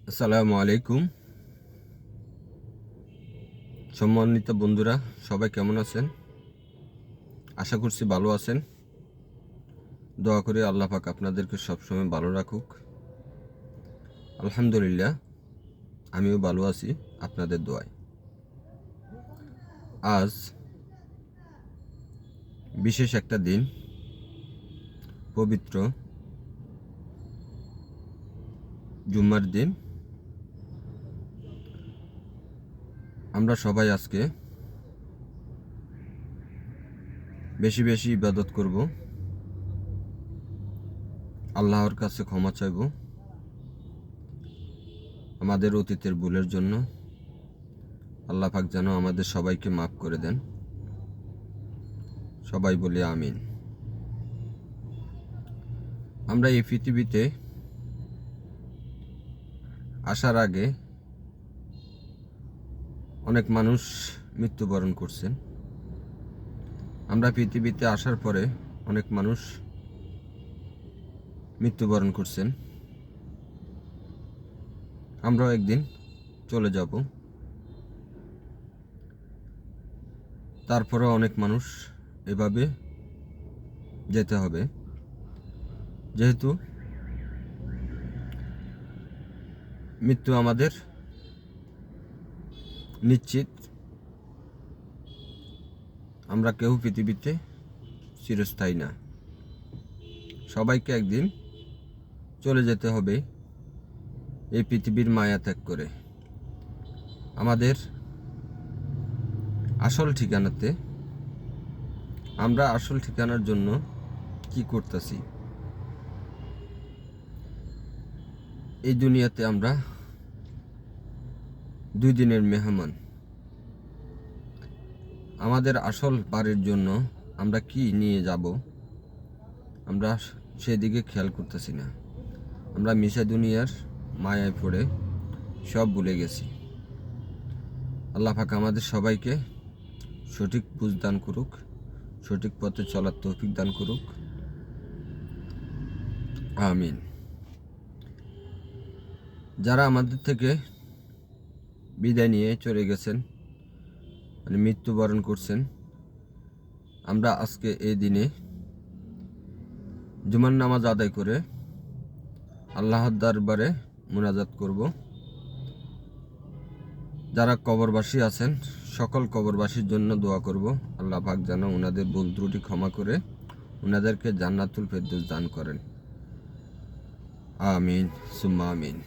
আসসালামু আলাইকুম। সম্মানিত বন্ধুরা, সবাই কেমন আছেন? আশা করছি ভালো আছেন। দোয়া করি আল্লাহ পাক আপনাদেরকে সবসময় ভালো রাখুক। আলহামদুলিল্লাহ, আমিও ভালো আছি আপনাদের দোয়ায়। আজ বিশেষ একটা দিন, পবিত্র জুম্মার দিন। আমরা সবাই আজকে বেশি বেশি ইবাদত করব, আল্লাহর কাছে ক্ষমা চাইব আমাদের অতীতের ভুলের জন্য। আল্লাহ পাক যেন আমাদের সবাইকে মাফ করে দেন। সবাই বলি আমিন। আমরা এই পৃথিবীতে আসার আগে অনেক মানুষ মৃত্যুবরণ করছেন। আমরা পৃথিবীতে আসার পরে অনেক মানুষ মৃত্যুবরণ করছেন। আমরাও একদিন চলে যাব। তারপরে অনেক মানুষ এভাবে যেতে হবে। যেহেতু মৃত্যু আমাদের নিশ্চিত, আমরা কেউ পৃথিবীতে চিরস্থায়ী না। সবাইকে একদিন চলে যেতে হবে এই পৃথিবীর মায়া ত্যাগ করে। আমাদের আসল ঠিকানাতে, আমরা আসল ঠিকানার জন্য কি করতেছি? এই দুনিয়াতে আমরা 2 দিনের মেহমান। আমাদের আসল বাড়ির জন্য আমরা কি নিয়ে যাব, আমরা সেদিকে খেয়াল করতেছি না। আমরা মিশা দুনিয়ার মায়ায় পড়ে সব ভুলে গেছি। আল্লাহ পাক আমাদের সবাইকে সঠিক বুঝ দান করুক, সঠিক পথে চলার তৌফিক দান করুক, আমিন। যারা আমাদের থেকে বিদায় নিয়ে চলে গেছেন, মানে মৃত্যুবরণ করছেন, আমরা আজকে এই দিনে জুমার নামাজ আদায় করে আল্লাহর দরবারে মুনাজাত করব। যারা কবরবাসী আছেন, সকল কবরবাসীর জন্য দোয়া করব। আল্লাহ পাক যেন ওনাদের ভুল ত্রুটি ক্ষমা করে ওনাদেরকে জান্নাতুল ফেরদৌস দান করেন। আমিন সুম্মা আমিন।